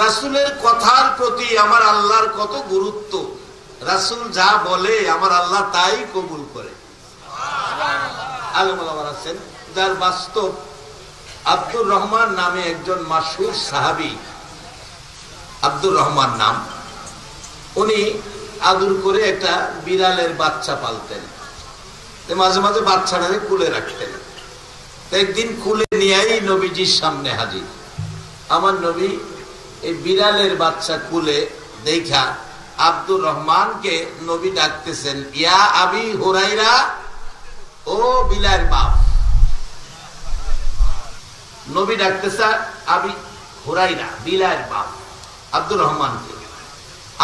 রাসূলের কথার প্রতি আমার আল্লাহর কত গুরুত্ব। রাসূল যা বলে আমার আল্লাহ তাই কবুল করে। আলেম ওলামা আছেন যার বাস্তব। আব্দুর রহমান নামে একজন মাশহুর সাহাবী, আব্দুর রহমান নাম। উনি আদর করে একটা বিড়ালের বাচ্চা পালতেন, মাঝে মাঝে বাচ্চাটাকে কুলে রাখতেন। একদিন কুলে নিয়েই নবীজির সামনে হাজির। আমার নবী এই বিড়ালের বাচ্চা কুলে দেখা আব্দুর রহমানকে নবী ডাকতেছেন, ইয়া আবি হুরাইরা, ও বিলাল বাপ। নবী ডাকতেছে আবি হুরাইরা, বিলাল বাপ, আব্দুর রহমানকে।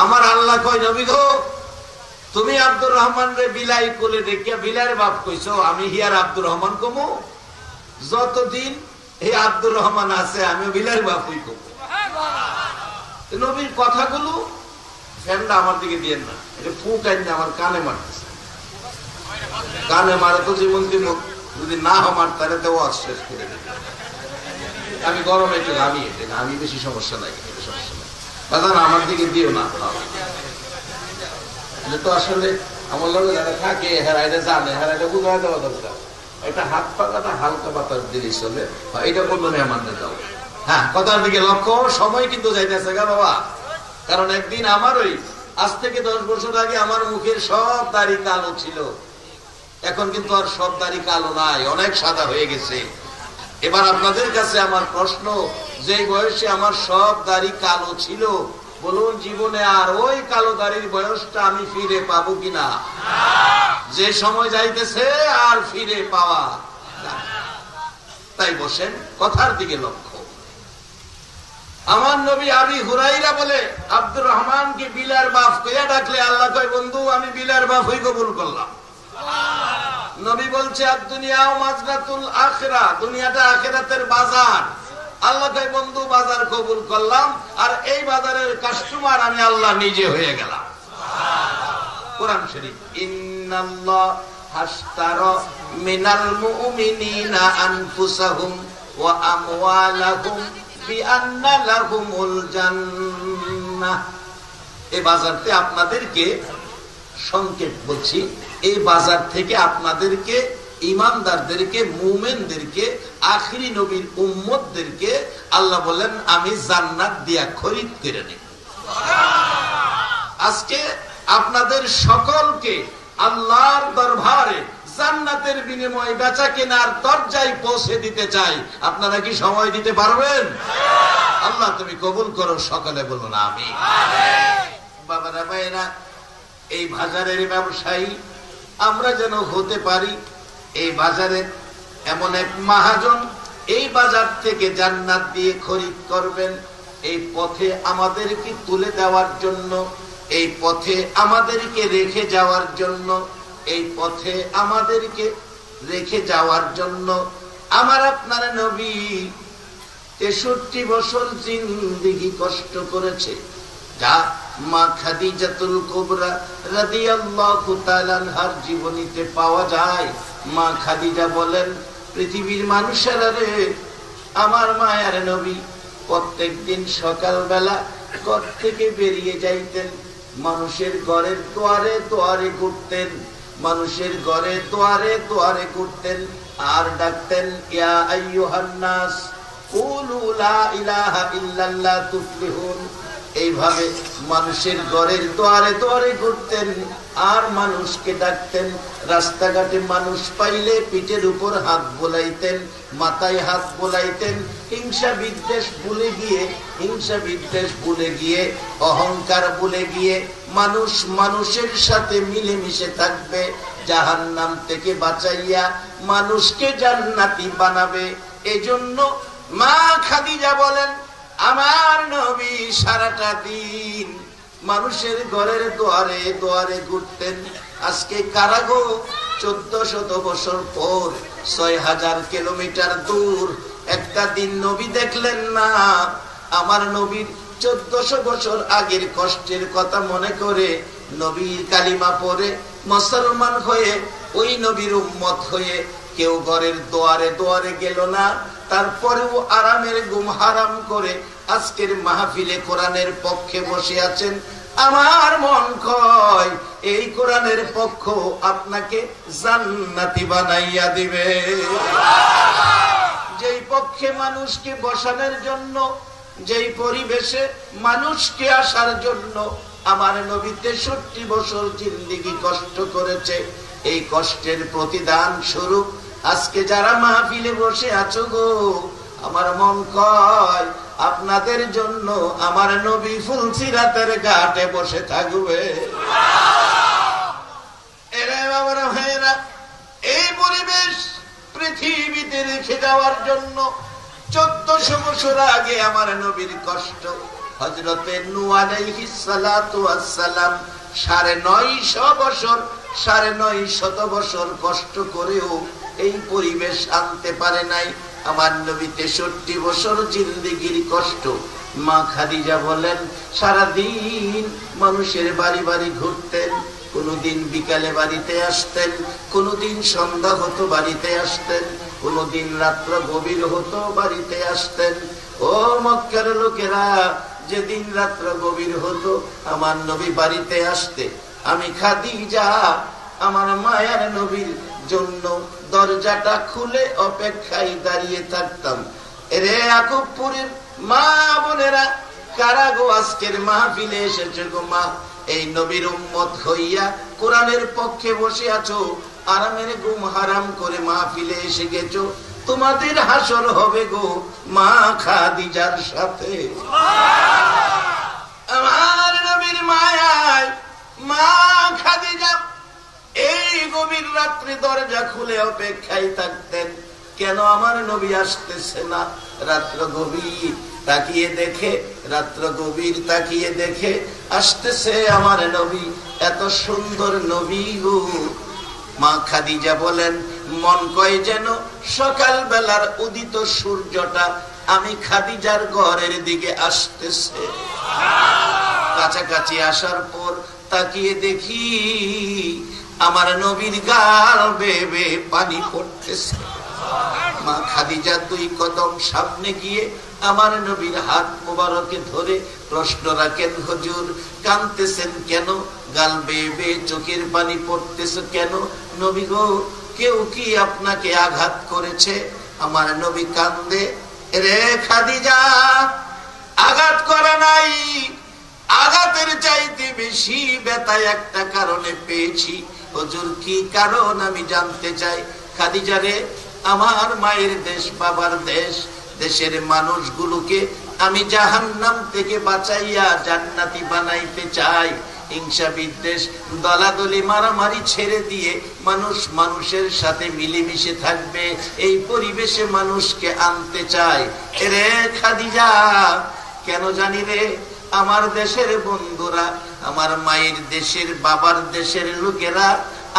আমার আল্লাহ কয়, নবী গো, তুমি আব্দুর রহমান রে বিলাই কোলে দেখিয়া বিলাল বাপ কইছো, আমি হিয়ার আব্দুর রহমান কমু? যতদিন এই আব্দুর রহমান আছে আমি বিলাল বাপই কমু। নবীর কথাগুলো ফ্যানটা আমার দিকে দিয়েন না, এটা ফুক আইন আমার কানে মারতেছে। কানে মারে তো জীবন যদি না আমার তাহলে তো শেষ করে দেবে। আমি গরমে একটু ঘামিয়ে, আমি বেশি সমস্যা নাই, সমস্যা নাই। দাদা আমার দিকে দিও না। তো আসলে আমার লগে যারা থাকে হেরা এটা জানে, হেরা এটা বুঝাই দেওয়া দরকার। এটা হাত পাকাটা হালকা বাতাস দিলে চলে, এটা বললো মেহমানদের দাও। হ্যাঁ, কথার দিকে লক্ষ্য। সময় কিন্তু যাইতেছে গা বাবা। কারণ একদিন আমার ওই আজ থেকে 10 বছর আগে আমার মুখের সব দাড়ি কালো ছিল, এখন কিন্তু আর সব দাড়ি কালো নাই, অনেক সাদা হয়ে গেছে। এবার আপনাদের কাছে আমার প্রশ্ন, যে বয়সে আমার সব দাড়ি কালো ছিল, বলুন জীবনে আর ওই কালো দাড়ির বয়সটা আমি ফিরে পাবো কিনা? যে সময় যাইতেছে আর ফিরে পাওয়া। তাই বসেন, কথার দিকে লক্ষ্য। আমার নবী আবি হুরাইরা বলে আব্দুর রহমানকে বিলাল বাপ কইয়া ডাকলে আল্লাহ কয়, বন্ধু আমি বিলাল বাপ হই কবুল করলাম। নবী বলছে আদ-দুনিয়া মাজরাতুল আখিরা, দুনিয়াটা আখিরাতের বাজার। আল্লাহ কয়, বন্ধু বাজার কবুল করলাম, আর এই বাজারের কাস্টমার আমি আল্লাহ নিজে হয়ে গেলাম। কোরআন শরীফ, ইন্নাল্লাহ হাশতারা মিনাল মুমিনিনা আনফুসাহুম ওয়া আমওয়ালাহুম বিআন্না লাহুমুল জান্নাহ। এই বাজারতে আপনাদেরকে সংকেত বলছি, এই বাজার থেকে আপনাদেরকে, ইমানদারদেরকে, মুমিনদেরকে, আখিরি নবীর উম্মতদেরকে আল্লাহ বলেন আমি জান্নাত দিয়া খরিদ করে নেব। আজকে আপনাদের সকলকে আল্লাহর দরবারে জান্নাতের বিনিময়ে বেচা কেনার দরজায় পৌঁছে দিতে চাই। আপনারা কি সময় দিতে পারবেন? আল্লাহ তুমি কবুল করো, সকলে বলুন আমিন। বাবারা ভাইরা, এই বাজারের ব্যবসায়ী আমরা যেন হতে পারি। এই বাজারের এমন এক মহাজন এই বাজার থেকে জান্নাত দিয়ে খরিদ করবেন। এই পথে আমাদেরকে তুলে দেওয়ার জন্য, এই পথে আমাদেরকে রেখে যাওয়ার জন্য, এই পথে আমাদেরকে রেখে যাওয়ার জন্য আমার আপনার নবী 63 বছর জিন্দেগি কষ্ট করেছে। যা মা খাদিজাতুল কুবরা রাদিয়াল্লাহু তাআলা আনহার জীবনীতে পাওয়া যায়। মা খাদিজা বলেন, পৃথিবীর মানুষেরা রে, আমার মায়ার নবী প্রত্যেকদিন সকালবেলা ঘর থেকে বেরিয়ে যাইতেন, মানুষের ঘরের দুয়ারে দুয়ারে ঘুরতেন, মানুষের ঘরে দুয়ারে দুয়ারে ঘুরতেন আর ডাকতেন, ইয়া আইয়ুহান নাস কুলু লা ইলাহা ইল্লাল্লাহ তুফলিহুন। এইভাবে মানুষের ঘরের দুয়ারে দুয়ারে ঘুরতেন আর মানুষকে ডাকতেন। রাস্তাঘাটে মানুষ পাইলে পিঠের উপর হাত বোলাইতেন, মাথায় হাত বোলাইতেন। হিংসা বিদ্বেষ ভুলে গিয়ে, হিংসা বিদ্বেষ ভুলে গিয়ে, অহংকার ভুলে গিয়ে মানুষ মানুষের সাথে মিলেমিশে থাকবে। জাহান্নাম থেকে বাঁচাইয়া মানুষকে জান্নাতি বানাবে। এজন্য মা খাদিজা বলেন, আমার নবী সারাটা দিন মানুষের ঘরের দুয়ারে দুয়ারে ঘুরতেন। আজকে কারাগো 1400 বছর পর 6000 কিলোমিটার দূর একটা দিন নবী দেখলেন না। আমার নবীর 1400 বছর আগের কষ্টের কথা মনে করে নবীর কালিমা পড়ে মুসলমান হয়ে ওই নবীর উম্মত হয়ে কেউ ঘরের দুয়ারে দুয়ারে গেল না। তারপরেও আরামের ঘুম হারাম করে আজকের মাহফিলে কোরআনের পক্ষে বসে আছেন, আমার মন কয় এই কোরআনের পক্ষ আপনাকে জান্নাতি বানাইয়া দিবে। যেই পক্ষে মানুষকে বসানোর জন্য, যেই পরিবেশে মানুষকে আসার জন্য আমার নবী 63 বছর জিন্দেগি কষ্ট করেছে, এই কষ্টের প্রতিদান স্বরূপ আজকে যারা মাহফিলে বসে আছো গো, আমার মন কয় আপনাদের জন্য আমার নবী ফুলসিরাতের ঘাটে বসে থাকবে। এরা বাবারা ভাইয়েরা, এই পরিবেশ পৃথিবীতে রেখে যাওয়ার জন্য 1400 বছর আগে আমার নবীর কষ্ট, হযরতে নূহ আলাইহিস সালাতু ওয়াস সালাম 950 বছর 950 বছর কষ্ট করেও এই পরিবেশ আনতে পারে নাই। আমার নবী 63 বছর জিন্দেগির কষ্ট। মা খাদিজা বলেন সারা দিন মানুষের বাড়ি বাড়ি ঘুরতেন, কোনদিন বিকালে বাড়িতে আসতেন, কোনদিন সন্ধ্যা হতো বাড়িতে আসতেন, কোনদিন রাত্র গভীর হতো বাড়িতে আসতেন। ও মক্কার লোকেরা, যেদিন রাত্র গভীর হতো আমার নবী বাড়িতে আসতে, আমি খাদিজা আমার মায়ার নবীর জন্য দরজাটা খুলে অপেক্ষায় দাঁড়িয়ে থাকতাম। রে আকুবপুরের মা বোনেরা, কারা গো আজকের মাহফিলে এসেছে গো মা, এই নবীর উম্মত হইয়া কোরআনের পক্ষে বসে আছো, আরামের ঘুম হারাম করে মাহফিলে এসে গেছো, তোমাদের হাসর হবে গো মা খাদিজার সাথে। আমার নবীর মায়ায় মা খাদিজা এই গভীর রাত্রে দরজা খুলে অপেক্ষায় থাকতেন, কেন আমার নবী আসতেছে না। রাত্র গভীর তাকিয়ে দেখে, রাত্র গভীর তাকিয়ে দেখে আসতেছে আমার নবী, এত সুন্দর নবী গো। মা খাদিজা বলেন মন কয় যেন সকাল বেলার উদিত সূর্যটা আমি খাদিজার ঘরের দিকে আসতেছে। কাছাকাছি আসার পর তাকিয়ে দেখি আমার নবীর গাল বেয়ে বেয়ে পানি পড়তেছে। মা খাদিজা 2 কদম সামনে গিয়ে আমার নবীর হাত মোবারকে ধরে প্রশ্ন রাখেন, হুজুর কাঁদতেছেন কেন? গাল বেয়ে বেয়ে চোখের পানি পড়তেছে কেন? নবী গো, কেউ কি আপনাকে আঘাত করেছে? আমার নবী কান্দে, রে খাদিজা আঘাত করে নাই, আঘাতের চাইতে বেশি ব্যথা একটা কারণে পেয়েছি। হুজুর কি কারণ আমি জানতে চাই। খাদিজা রে, আমার মায়ের দেশ, বাবার দেশ, দেশের মানুষগুলোকে আমি জাহান্নাম থেকে বাঁচাইয়া জান্নাতি বানাইতে চাই। হিংসা বিদ্বেষ দলাদলি মারামারি ছেড়ে দিয়ে মানুষ মানুষের সাথে মিলেমিশে থাকবে, এই পরিবেশে মানুষকে আনতে চাই। রে খাদিজা, কেন জানি রে আমার দেশের বন্ধুরা, আমার মায়ের দেশের, বাবার দেশের লোকেরা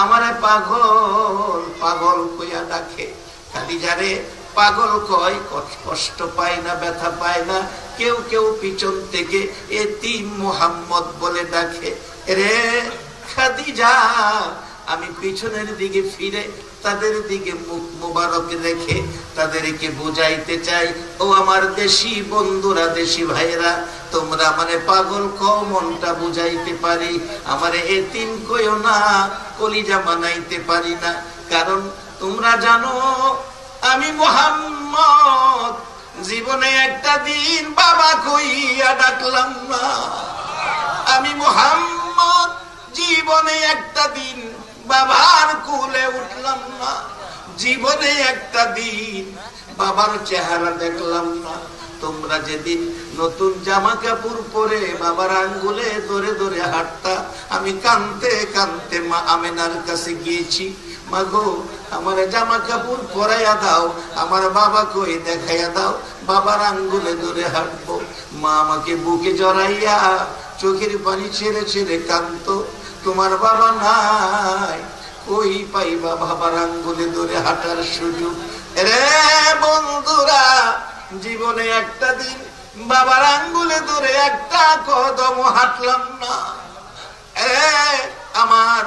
আমারে পাগল পাগল কইয়া ডাকে। খাদিজা রে, পাগল কয়, কষ্ট পায় না, ব্যথা পায় না। কেউ কেউ পিছন থেকে এতিম মুহাম্মদ বলে ডাকে। রে খাদিজা, আমি পিছনের দিকে ফিরে তাদের দিকে মুখ মোবারক রেখে তাদেরকে বুঝাইতে চাই, ও আমার দেশি বন্ধুরা, দেশি ভাইরা, তোমরা মানে পাগল কও, মনটা বুঝাইতে পারি, আমারে এতিম কইও না, কলিজা মানাইতে পারি না। কারণ তোমরা জানো আমি মুহাম্মদ জীবনে একটা দিন বাবা কইয়া ডাকলাম না। আমি মুহাম্মদ জীবনে একটা দিন বাবার কোলে উঠলাম না, জীবনে একটা দিন বাবার চেহারা দেখলাম না। তোমরা যেদিন নতুন জামা কাপড় পরে বাবার আঙ্গুলে ধরে ধরে হাঁটতা, আমি কাঁদতে কাঁদতে মা আমেনার কাছে গিয়েছি, মা গো আমার জামা কাপড় পরাইয়া দাও, আমার বাবা কই দেখাইয়া দাও, বাবার আঙ্গুলে ধরে হাঁটবো। মা আমাকে বুকে জড়াইয়া চোখের পানি ছেড়ে ছেড়ে কাঁদতো, তোমার বাবা নাই, কই পাইবা বাবার আঙ্গুলে ধরে হাঁটার সুযোগ। রে বন্ধুরা, জীবনে একটা দিন বাবার আঙ্গুলে ধরে একটা কদম হাঁটলাম না। আমার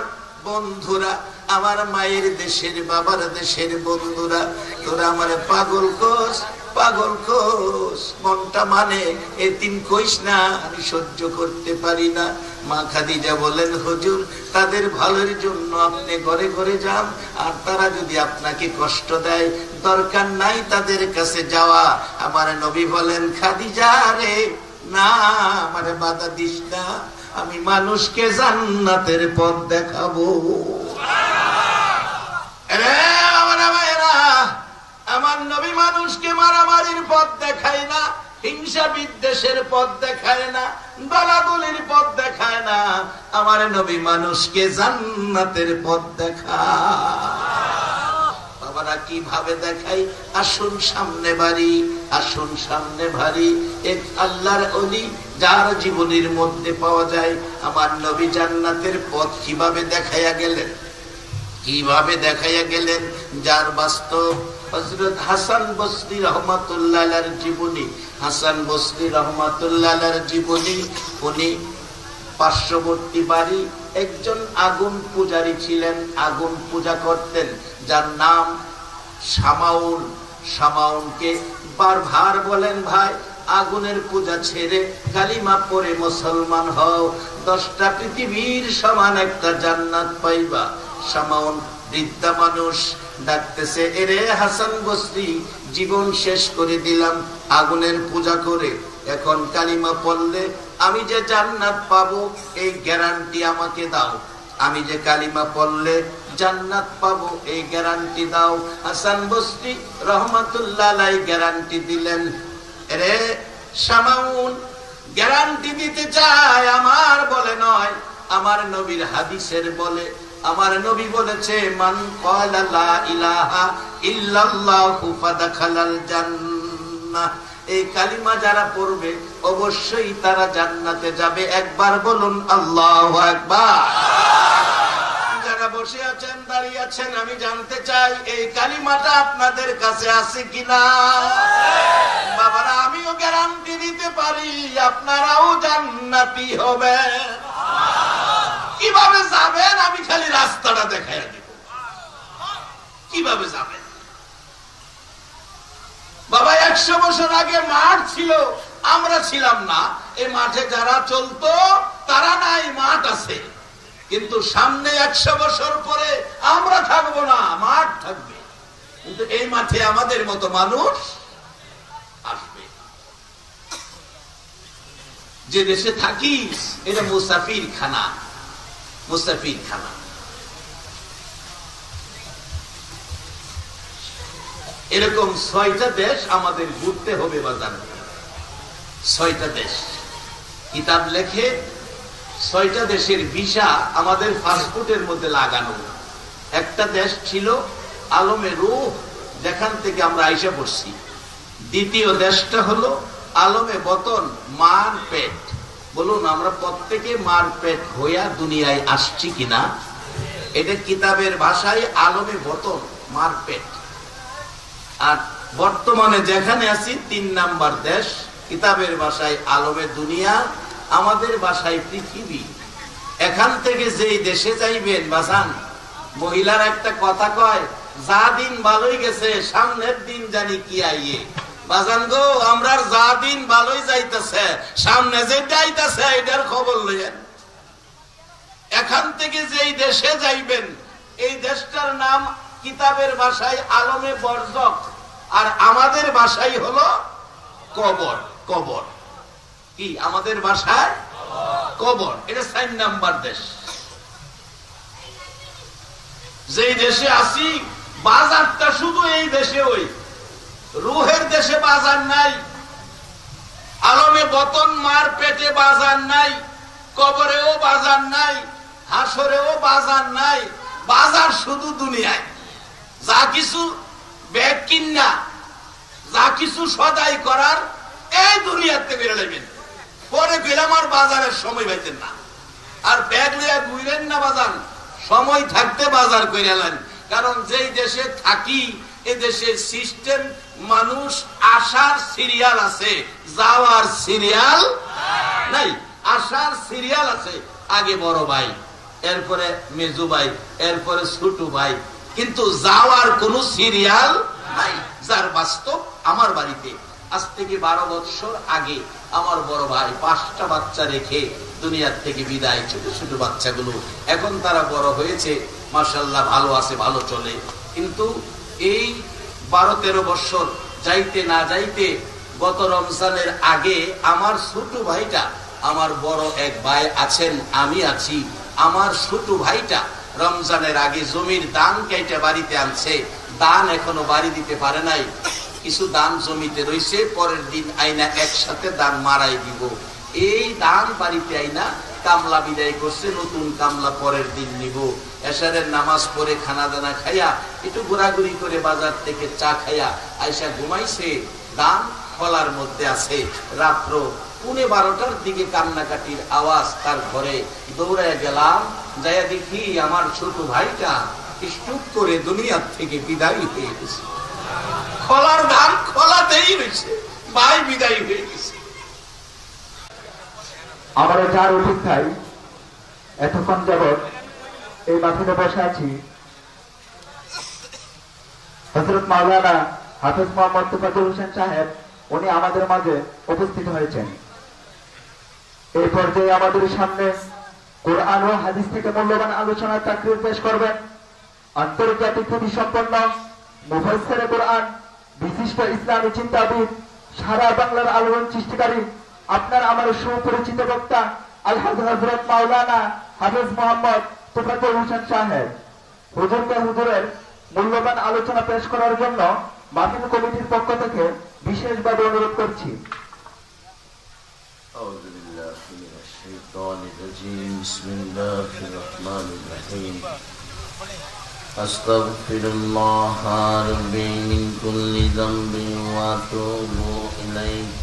বন্ধুরা, আমার মায়ের দেশের, বাবার দেশের বন্ধুরা, তোরা আমার পাগল কোস, পাগল কোষ, মনটা মানে এতিম কইস না, আমি সহ্য করতে পারি না। মা খাদিজা বলেন, হুজুর তাদের ভালোর জন্য আপনি ঘরে ঘরে যান, আর তারা যদি আপনাকে কষ্ট দেয় দরকার নাই তাদের কাছে যাওয়া। আমার নবী বলেন, খাদিজা রে না, আমারে বাধা দিস না, আমি মানুষকে জান্নাতের পথ দেখাবো। আমার নবী মানুষকে মারামারির পথ দেখায় না, হিংসা বিদ্বেষের পথ দেখায় না, দলাদলির পথ দেখায় না। আমার নবী মানুষকে জান্নাতের পথ দেখায়। বাবারা কিভাবে দেখাই? আসুন সামনে বাড়ি, আসুন সামনে বাড়ি। এক আল্লাহর ওলি যার জীবনের মধ্যে পাওয়া যায়। আমার নবী জান্নাতের পথ কিভাবে দেখাইয়া গেলেন, কিভাবে দেখাইয়া গেলেন, যার বাস্তব হযরত হাসান বসরি রাহমাতুল্লাহ আলাইহির জীবনী। হাসান বসরি রাহমাতুল্লাহ আলাইহির জীবনী, উনি পার্শ্ববর্তী বাড়ি একজন আগুন পূজারী ছিলেন, আগুন পূজা করতেন, যার নাম শামাউন। শামাউনকে বারবার বলেন, ভাই আগুনের পূজা ছেড়ে কালিমা পড়ে মুসলমান হও, 10টা পৃথিবীর সমান একটা জান্নাত পাইবা। শামাউন বৃদ্ধা মানুষ, ডাকতেছে, এরে হাসান বসরি, জীবন শেষ করে দিলাম আগুনের পূজা করে, এখন কালিমা পড়লে আমি যে জান্নাত পাবো এই গ্যারান্টি আমাকে দাও। আমি যে কালিমা পড়লে জান্নাত পাবো এই গ্যারান্টি দাও। হাসান বসরি রহমাতুল্লাহ আলাইহি গ্যারান্টি দিলেন। এরে শামাউন, গ্যারান্টি দিতে চায় আমার বলে নয়, আমার নবীর হাদিসের বলে। আমার নবী বলেছে, মান ক্বালা লা ইলাহা ইল্লাল্লাহু ফাদাখালাল জান্নাহ, এই কালিমা যারা পড়বে অবশ্যই তারা জান্নাতে যাবে। একবার বলুন আল্লাহু আকবার। যারা বসে আছেন, দাঁড়িয়ে আছেন, আমি জানতে চাই এই কালিমাটা আপনাদের কাছে আছে কিনা? বাবারা, আমিও গ্যারান্টি দিতে পারি আপনারাও জান্নাতি হবেন। কিভাবে যাবেন? আমি খালি রাস্তাটা দেখাইয়া দিব, কিভাবে যাবেন। বাবা, 100 বছর আগে মাঠ ছিল, আমরা ছিলাম না। এই মাঠে যারা চলতো তারা নাই, মাঠ আছে, কিন্তু সামনে 100 বছর পরে আমরা থাকবো না, মাঠ থাকবে। কিন্তু এই মাঠে আমাদের মতো মানুষ আসবে। যে দেশে থাকি এটা মুসাফির খানা, মুসাফির খানা। এরকম 6টা দেশ আমাদের ঘুরতে হবে বাজার। 6টা দেশ কিতাব লেখে, 6টা দেশের ভিসা আমাদের পাসপোর্টের মধ্যে লাগানো। একটা দেশ ছিল আলমে রূহ, যেখান থেকে আমরা আইসা পড়ছি। দ্বিতীয় দেশটা হলো আলমে বতন, মার পেট। বলুন, আমরা প্রত্যেকে মার পেট হইয়া দুনিয়ায় আসছি কিনা? এটা কিতাবের ভাষায় আলমে বতন, মার পেট। আর বর্তমানে যেখানে আছি 3 নাম্বার দেশ, কিতাবের ভাষায় আলমে দুনিয়া, আমাদের ভাষায় পৃথিবী। এখান থেকে যেই দেশে যাইবেন বাসান, মহিলার একটা কথা কয়, যা দিন ভালোই গেছে সামনের দিন জানি কি আইয়ে। বাজান গো, আমরা যা দিন ভালোই যাইতেছে, সামনে যে যাইতেছে এটার খবর লইয়েন। এখান থেকে যেই দেশে যাইবেন, এই দেশটার নাম কিতাবের ভাষায় আলমে বরজক, আর আমাদের ভাষায় হলো কবর। কবর কি আমাদের ভাষায়? কবর। এটা 4 নাম্বার দেশ। যেই দেশে আছি, বাজারটা শুধু এই দেশে, ওই রুহের দেশে বাজার নাই, আলমে বতন মার পেটে বাজার নাই, কবরেও বাজার নাই, হাসরেও বাজার নাই। বাজার শুধু দুনিয়ায়। যা কিছু ব্যাগ কিনা, যা কিছু সদাই করার এই দুনিয়াতে বেরোলেন, পরে গেলাম আর বাজারের সময় পাইতেন না। আর ব্যাগ লিয়া ঘুরেন না বাজার, সময় থাকতে বাজার করে এলেন। কারণ যেই দেশে থাকি, এ দেশের সিস্টেম, মানুষ আসার সিরিয়াল আছে, যাওয়ার সিরিয়াল নাই। আসার সিরিয়াল আছে, আগে বড় ভাই, এরপরে মেজু ভাই, এরপরে ছোট ভাই, কিন্তু যাওয়ার কোন সিরিয়াল নাই। যার বাস্তব আমার বাড়িতে আজ থেকে 12 বছর আগে আমার বড় ভাই 5টা বাচ্চা রেখে দুনিয়ার থেকে বিদায়, ছোট ছোট বাচ্চাগুলো এখন তারা বড় হয়েছে, মাশাআল্লাহ ভালো আছে, ভালো চলে। কিন্তু এই 12-13 বছর যাইতে না যাইতে গত রমজানের আগে আমার ছোট ভাইটা, আমার বড় এক ভাই আছেন, আমি আছি, আমার ছোট ভাইটা রমজানের আগে জমির দান কেটে বাড়িতে আনছে। দান এখনো বাড়ি দিতে পারে নাই, কিছু দান জমিতে রয়েছে, পরের দিন আইনা একসাথে দান মারাই দিব। এই দান বাড়িতে আইনা কামলা বিদায় করছে, নতুন কামলা পরের দিন নিব। এশারের নামাজ পড়ে খানা দানা খাইয়া একটু ঘোরাঘুরি করে বাজার থেকে চা খাইয়া আয়সা ঘুমাইছে। দান খোলার মধ্যে আছে। রাত্র 11:30টার দিকে কান্নাকাটির আওয়াজ তার ঘরে। দৌড়ায় গেলাম, যাইয়া দেখি আমার ছোট ভাইটা স্টুপ করে দুনিয়ার থেকে বিদায় হয়ে গেছে। খোলার ধান খোলাতেই রয়েছে, ভাই বিদায় হয়ে গেছে। আমরা যার অপেক্ষায় এতক্ষণ যাবৎ এই মাঠে বসে আছি, হযরত মাওলানা হাফেজ মোহাম্মদ তোফাজ্জল হোসেন সাহেব উনি আমাদের মাঝে উপস্থিত হয়েছেন। এই পর্যায়ে আমাদের সামনে কোরআন ও হাদিস থেকে মূল্যবান আলোচনার তাকরীর পেশ করবেন আন্তর্জাতিক খ্যাতি সম্পন্ন মুফাসসিরে কোরআন, বিশিষ্ট ইসলামী চিন্তাবিদ, সারা বাংলার আলোড়ন সৃষ্টিকারী, আপনার আমার সুপরিচিত বক্তা আলহাজ হযরত মাওলানা হাফেজ মোহাম্মদ তোফাজ্জল হোসেন সাহেব। হুজুরকে হুজুরের মূল্যবান আলোচনা পেশ করার জন্য মাহফিল কমিটির পক্ষ থেকে বিশেষভাবে অনুরোধ করছি। আউযু বিল্লাহি মিনাশ শাইতানির রাজীম। বিসমিল্লাহির রহমানির রহিম। আস্তাগফিরুল্লাহ রাব্বি মিন কুল্লি যামবিন ওয়া আতুবু ইলাইহি।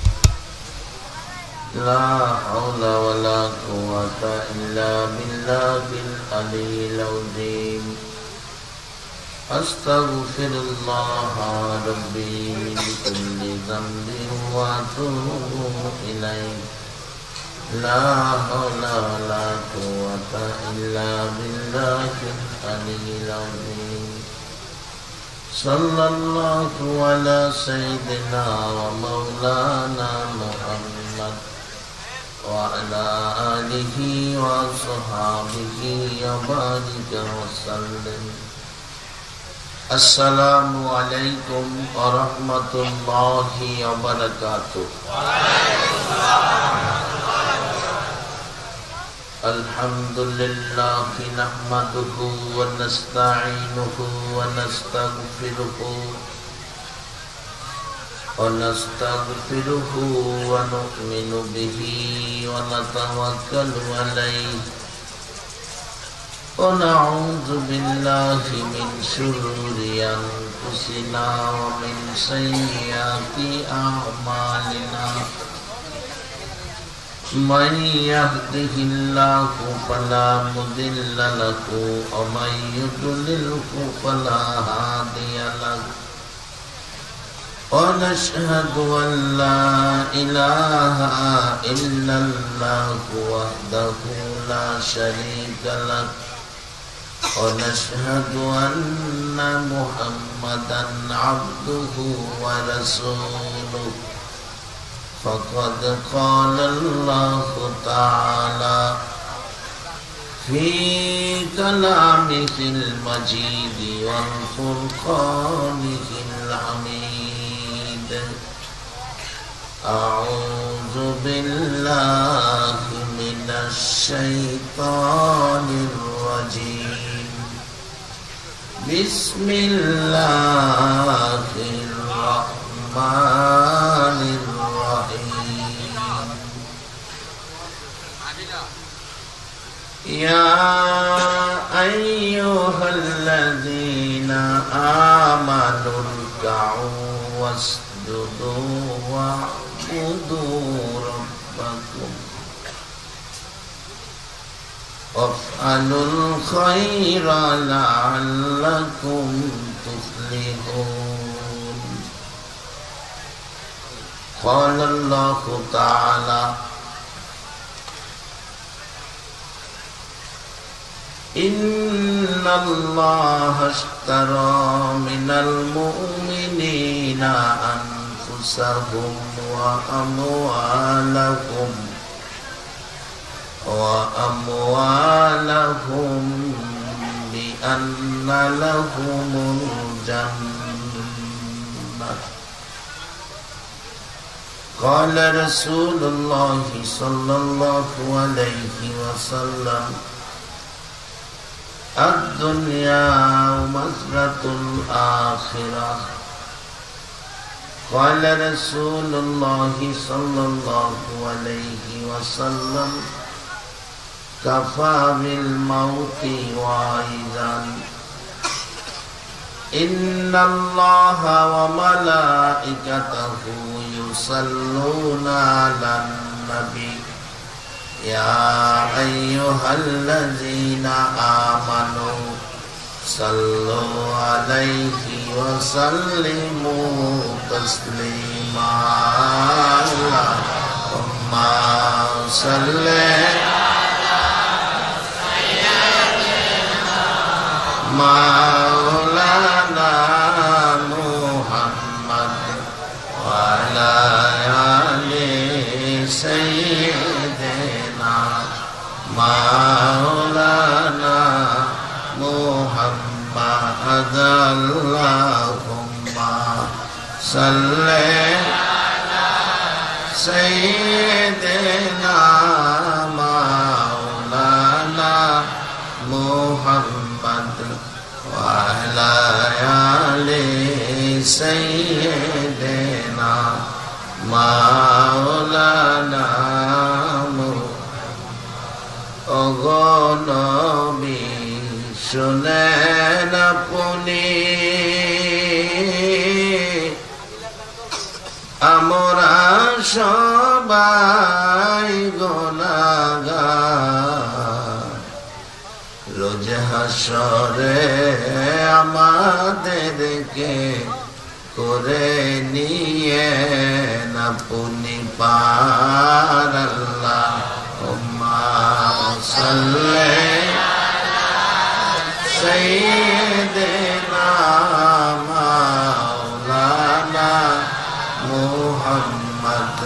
লা হাওলা ওয়ালা কুওয়াতা ইল্লা বিল্লাহিল আলিয়্যিল আযীম। আস্তাগফিরুল্লাহ রাব্বি মিন কুল্লি যামবিন ওয়া আতুবু ইলাইহি। লা হাওলা ওয়ালা কুওয়াতা ইল্লা বিল্লাহিল আলিয়্যিল আযীম। সাল্লাল্লাহু আলা সাইয়্যিদিনা ওয়া মাওলানা মুহাম্মদ ওয়া আলা আলিহি ওয়া সাহবিহি ওয়া বারিকা ওয়া সাল্লাম। আসসালামু আলাইকুম ওয়া রাহমাতুল্লাহি ওয়া বারাকাতুহু। ওয়া আলাইকুম আসসালাম। আলহামদুলিল্লাহ নাহমাদুহু ওয়া নাস্তাঈনুহু ওয়া নাস্তাগফিরুহু ওয়া নাস্তাগফিরুহু ওয়া নু'মিনু বিহি ওয়া নাতাওয়াক্কালু আলাইহি ওয়া নাউযু বিল্লাহি মিন শুরুরি আনফুসিনা ওয়া মিন সাইয়্যাতি আ'মালিনা। من يهده الله فلا مضل له ومن يضلله فلا هادي له ونشهد أن لا إله إلا الله وحده لا شريك له ونشهد أن محمدا عبده ورسوله. فقد قال الله تعالى في كلامه المجيد والفرقانه الحميد. أعوذ بالله من الشيطان الرجيم. بسم الله الرحمن الرحيم. يا أيها الذين آمنوا اركعوا واسجدوا واعبدوا ربكم وافعلوا الخير لعلكم تفلحون. قال الله تعالى إن الله اشترى من المؤمنين أنفسهم وأموالهم بأن لهم الجنة قال رسول الله صلى الله عليه وسلم الدنيا مزرعة الآخرة قال رسول الله صلى الله عليه وسلم كفى بالموت واعظا إن الله وملائكته يصلون على النبي يا أيها الذين آمنوا صلوا عليه وسلموا تسليما اللهم صل مولانا محمد وعلى آل سيدنا مولانا محمد اللهم صل على سيدنا مولانا محمد وعلى آل سيدنا مولانا অগণবী শুনেন আপনি আমরা সবাই গুনাহগার রোজ হাসরে আমাদেরকে করে নিয়ে আপনি পার আল্লাহুম্মা সাল্লি সাইয়্যিদিনা মাওলানা মুহাম্মদ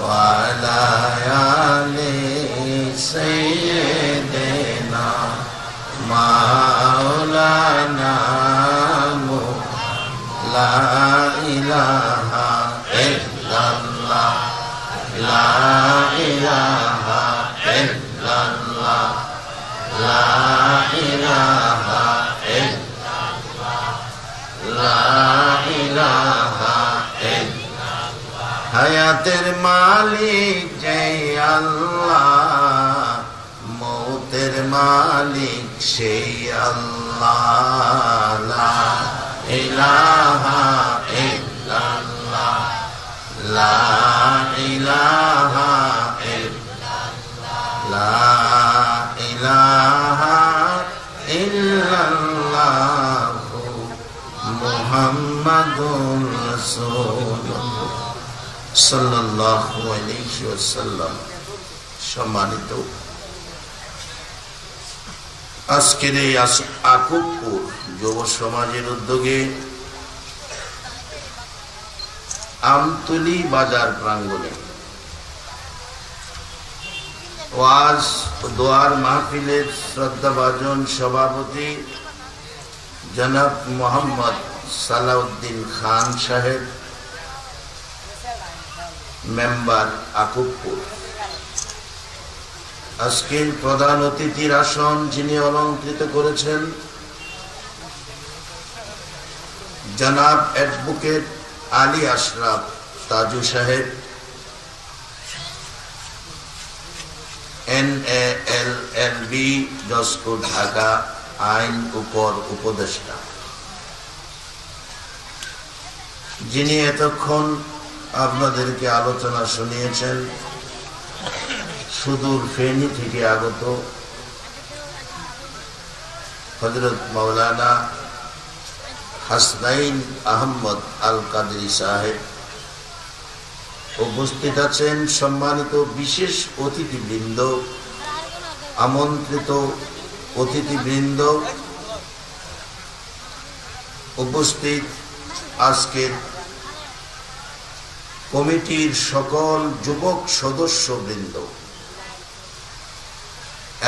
ওয়া আলা আলি সাইয়্যিদিনা মাওলানা লা ইলাহা ইল্লাল্লাহ লা ইলাহা ইল্লাল্লাহ লা ইলাহা ইল্লাল্লাহ লা ইলাহা ইল্লাল্লাহ হায়াতের মালিক যে আল্লাহ মৌতের মালিক সেই আল্লাহ লা ইলাহা ইল্লাল্লাহ লা ইলাহা ইল্লাল্লাহ লা ইলাহা ইল্লাল্লাহ মুহাম্মাদুর রাসূলুল্লাহ সাল্লাল্লাহু আলাইহি ওয়াসাল্লাম। সম্মানিত আজকের এই আকুবপুর যুব সমাজের উদ্যোগে আমতলী বাজার প্রাঙ্গণে ওয়াজ ও দোয়ার মাহফিলের শ্রদ্ধাভাজন সভাপতি জনাব মোহাম্মদ সালাউদ্দিন খান সাহেব, মেম্বার আকুবপুর, আজকের প্রধান অতিথির আসন যিনি অলঙ্কৃত করেছেন জনাব অ্যাডভোকেট আলী আশরাফ তাজু সাহেব, NALLB জজকোর্ট ঢাকা আইন উপর উপদেষ্টা, যিনি এতক্ষণ আপনাদেরকে আলোচনা শুনিয়েছেন সুদূর ফেনী থেকে আগত হযরত মাওলানা হাসনাইন আহমদ আল কাদরি সাহেব। উপস্থিত আছেন সম্মানিত বিশেষ অতিথিবৃন্দ, আমন্ত্রিত অতিথিবৃন্দ, উপস্থিত আজকের কমিটির সকল যুবক সদস্যবৃন্দ,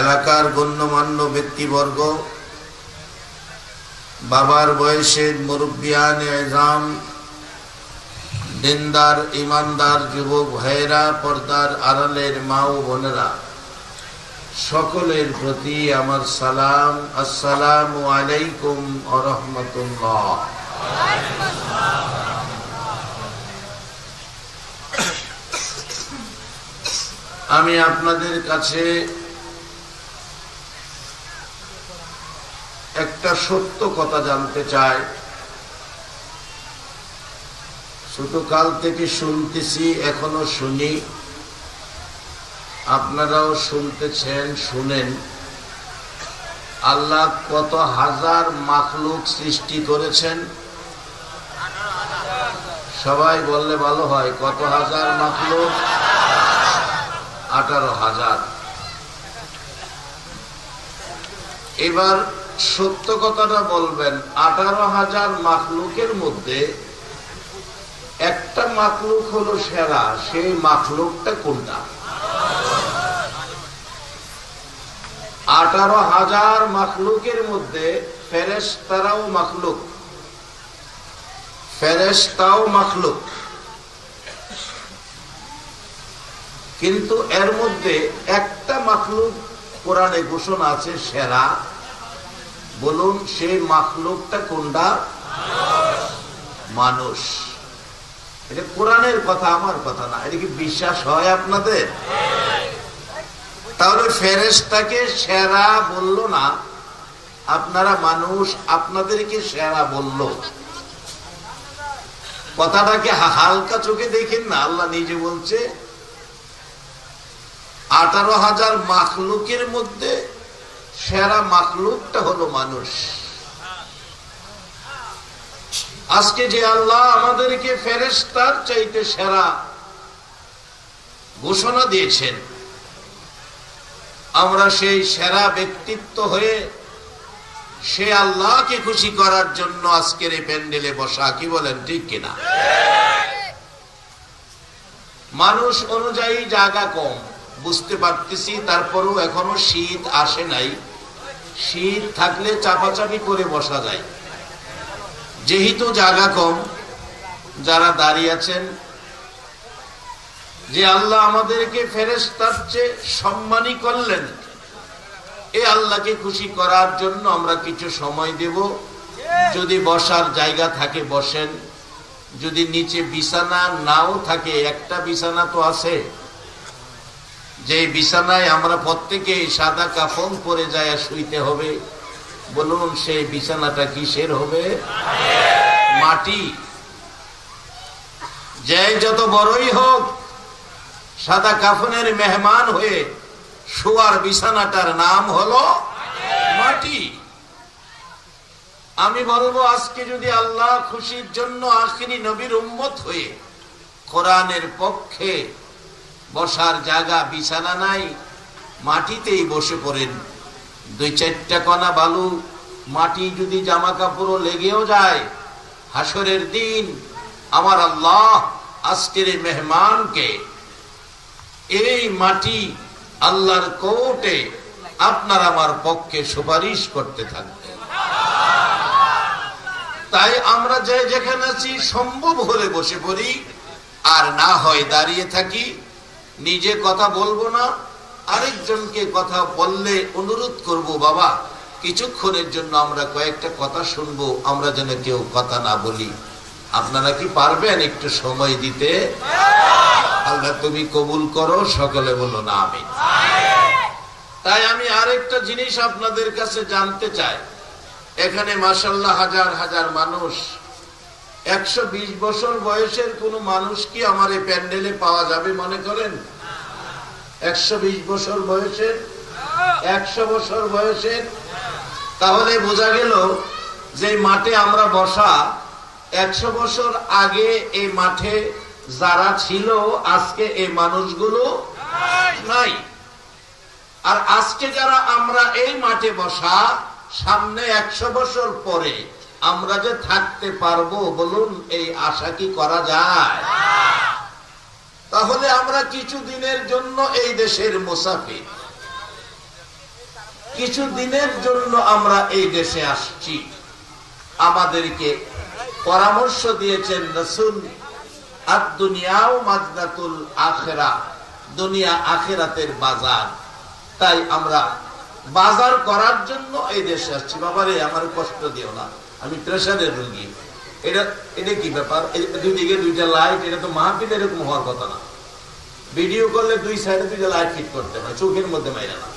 এলাকার গণ্যমান্য ব্যক্তিবর্গ, বাবার বয়সের মুরব্বিয়ান এজাম, দিনদার ইমানদার যুবক ভাইয়েরা, পর্দার আড়ালের মা ও বোনেরা, সকলের প্রতি আমার সালাম। আসসালামু আলাইকুম ওয়া রাহমাতুল্লাহ। আমি আপনাদের কাছে একটা সত্য কথা জানতে চাই। ছোটকাল থেকে শুনতেছি, এখনো শুনি, আপনারাও শুনতেছেন, শুনেন। আল্লাহ কত হাজার মাখলুক সৃষ্টি করেছেন? সবাই বললে ভালো হয়। কত হাজার মাখলুক? 18,000। এবার সত্য কথাটা বলবেন, 18,000 মাখলুকের মধ্যে একটা মাখলুক হলো সেরা। সেই মাখলুকটা কোনটা? 18,000 মাখলুকের মধ্যে ফেরেশতারাও মাখলুক, ফেরেশতাও মাখলুক, কিন্তু এর মধ্যে একটা মাখলুক কোরআনে ঘোষণা আছে সেরা। বলুন সেই মাখলুকটা কোনটা? মানুষ। এটা কোরআনের কথা, আমার কথা না। এটা কি বিশ্বাস হয় আপনাদের? তাহলে ফেরেশতাকে সেরা বললো না, আপনারা মানুষ, আপনাদেরকে সেরা বলল। কথাটাকে হালকা চোখে দেখেন না। আল্লাহ নিজে বলছে 18,000 মাখলুকের মধ্যে সেরা মাখলুকটা হলো মানুষ। আজকে যে আল্লাহ আমাদেরকে ফেরেশতার চাইতে সেরা ঘোষণা দিয়েছেন, আমরা সেই সেরা ব্যক্তিত্ব হয়ে সে আল্লাহকে খুশি করার জন্য আজকের এই প্যান্ডেলে বসা। কি বলেন, ঠিক কিনা? মানুষ অনুযায়ী জায়গা কম, বুঝতে পারতেছি। তারপরও এখনো শীত আসে নাই। শীত থাকলে চাপাচাপি করে বসা যায়। যেহেতু জায়গা কম, যারা দাঁড়িয়ে আছেন, যে আল্লাহ আমাদেরকে ফেরেশতার চেয়ে সম্মানী করলেন, এই আল্লাহকে খুশি করার জন্য আমরা কিছু সময় দেব। যদি বসার জায়গা থাকে বসেন, যদি নিচে বিছানা নাও থাকে, একটা বিছানা তো আছে, যে বিছানায় আমরা প্রত্যেকে সাদা কাফন পরে যায় শুইতে হবে। বলুন সেই বিছানাটা কিসের হবে? মাটি। যে যত বড়ই হোক, সাদা কাফনের মেহমান হয়ে শোয়ার বিছানাটার নাম হলো মাটি। আমি বলবো আজকে যদি আল্লাহ খুশির জন্য আখিরি নবীর উম্মত হয়ে কোরআনের পক্ষে বসার জায়গা বিছানা নাই, মাটিতেই বসে পড়েন। 2-4টা কণা বালু মাটি যদি জামা কাপড় লেগেও যায়, হাসরের দিন আমার আল্লাহ আজকের এই মেহমানকে এই মাটি আল্লাহর কোর্টে আপনার আমার পক্ষে সুপারিশ করতে থাকবে। তাই আমরা যে যেখানে আছি সম্ভব হলে বসে পড়ি, আর না হয় দাঁড়িয়ে থাকি। নিজে কথা বলবো না, আরেকজনকে কথা বললে অনুরোধ করব, বাবা কিছুক্ষণের জন্য আমরা কয়েকটা কথা শুনবো, আমরা যেন কেউ কথা না বলি। আপনারা কি পারবেন একটু সময় দিতে? আল্লাহ তুমি কবুল করো, সকলে বলো না আমিন। তাই আমি আরেকটা জিনিস আপনাদের কাছে জানতে চাই। এখানে মাশাআল্লাহ হাজার হাজার মানুষ। 120 বছর বয়সের কোন মানুষ কি আমার এই প্যান্ডেলে পাওয়া যাবে মনে করেন? 120 বছর বয়সের, 100 বছর বয়সের? তাহলে বোঝা গেল যে মাঠে আমরা বসা, 100 বছর আগে এই মাঠে যারা ছিল আজকে এই মানুষগুলো নাই। আর আজকে যারা আমরা এই মাঠে বসা, সামনে 100 বছর পরে আমরা যে থাকতে পারবো বলুন, এই আশা কি করা যায়? তাহলে আমরা কিছু দিনের জন্য এই দেশের মুসাফির, কিছু দিনের জন্য আমরা এই দেশে আসছি। আমাদেরকে পরামর্শ দিয়েছেন রাসূল, আদ-দুনিয়াও মাজনাতুল আখিরা, দুনিয়া আখিরাতের বাজার। তাই আমরা বাজার করার জন্য এই দেশে আসছি। বাবারে, আমার কষ্ট দিও না, আমি প্রেসারের রোগী। এটা কি ব্যাপার? দুই দিকে দুইটা লাইট, এটা তো মাহফিল এরকম হওয়ার কথা না। ভিডিও করলে দুই সাইডে দুইটা লাইট ফিট করতে হয়, চোখের মধ্যে মাইরা না।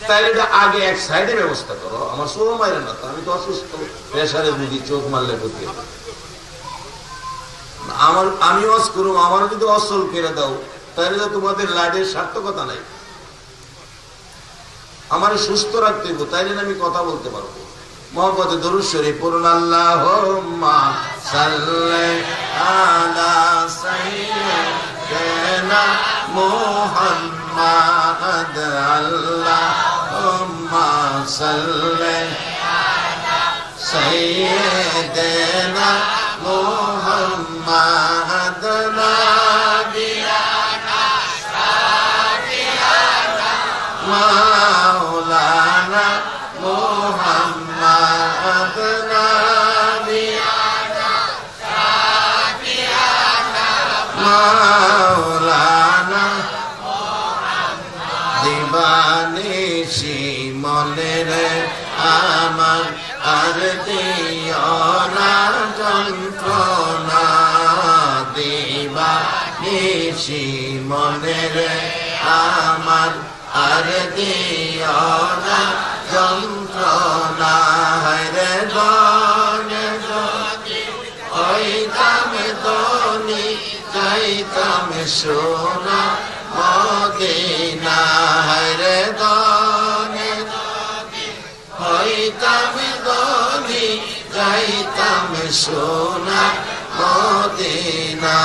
তাই এটা আগে এক সাইডে ব্যবস্থা করো, আমার চোখ মাইরা না। আমি তো অসুস্থ, প্রেসারের রোগী, চোখ মারলে ক্ষতি হবে। আমি ওয়াজ করুম, আমারও যদি অসল করে দাও, তাহলে তো তোমাদের লাইটের সার্থকতা নাই। আমার সুস্থ রাখতে হইব, তাইলে আমি কথা বলতে পারবো। মোহাম্মদ দরুদ শরীফ পড়ুন। আল্লাহুম্মা সাল্লি আলা সাইয়্যিদিনা মুহাম্মাদ, আল্লাহুম্মা সাল্লি আলা সাইয়্যিদিনা মুহাম্মাদ, নাবিয়ানা শাফিয়ানা মাওলানা মুহাম্মাদ, নাবিয়ানা শাফিয়ানা মাওলানা মুহাম্মাদ। দিবানিশি মনের আমার আর দিও না যন্ত্রণা, দিবানিশি মনের আমার আর দিও না যন্ত্রণা। রে গনে যদি হইতাম ধনী, যাইতাম সোনা মদিনা। রে গনে যদি হইতাম ধনী, যাইতাম সোনা মদিনা।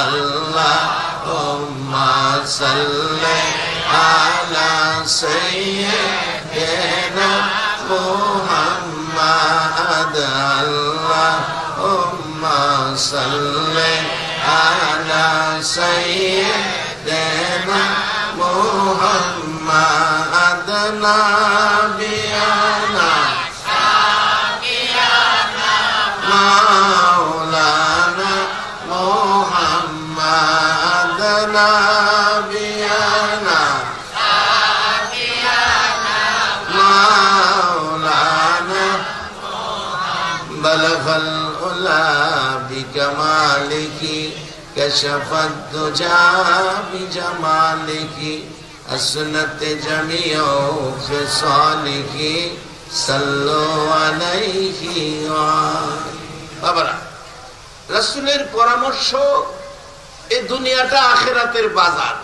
আল্লাহুম্মা সাল্লি আলা সাইয়্যিদিনা মুহাম্মাদ, আল্লাহুম্মা সাল্লি আলা সাইয়্যিদিনা মুহাম্মাদ, নাবিয়ানা শাফিয়ানা মাওলানা মুহাম্মাদ, নাবিয়ানা শাফিয়ানা মাওলানা মুহাম্মাদ। বালাগাল উলা বিকামালিহি কাশাফাদ দুজা বিজামালিহি, আসনাত জামিউ খিসালিহি সাল্লু আলাইহি। বাবারা, রাসূলের পরামর্শ, এই দুনিয়াটা আখিরাতের বাজার।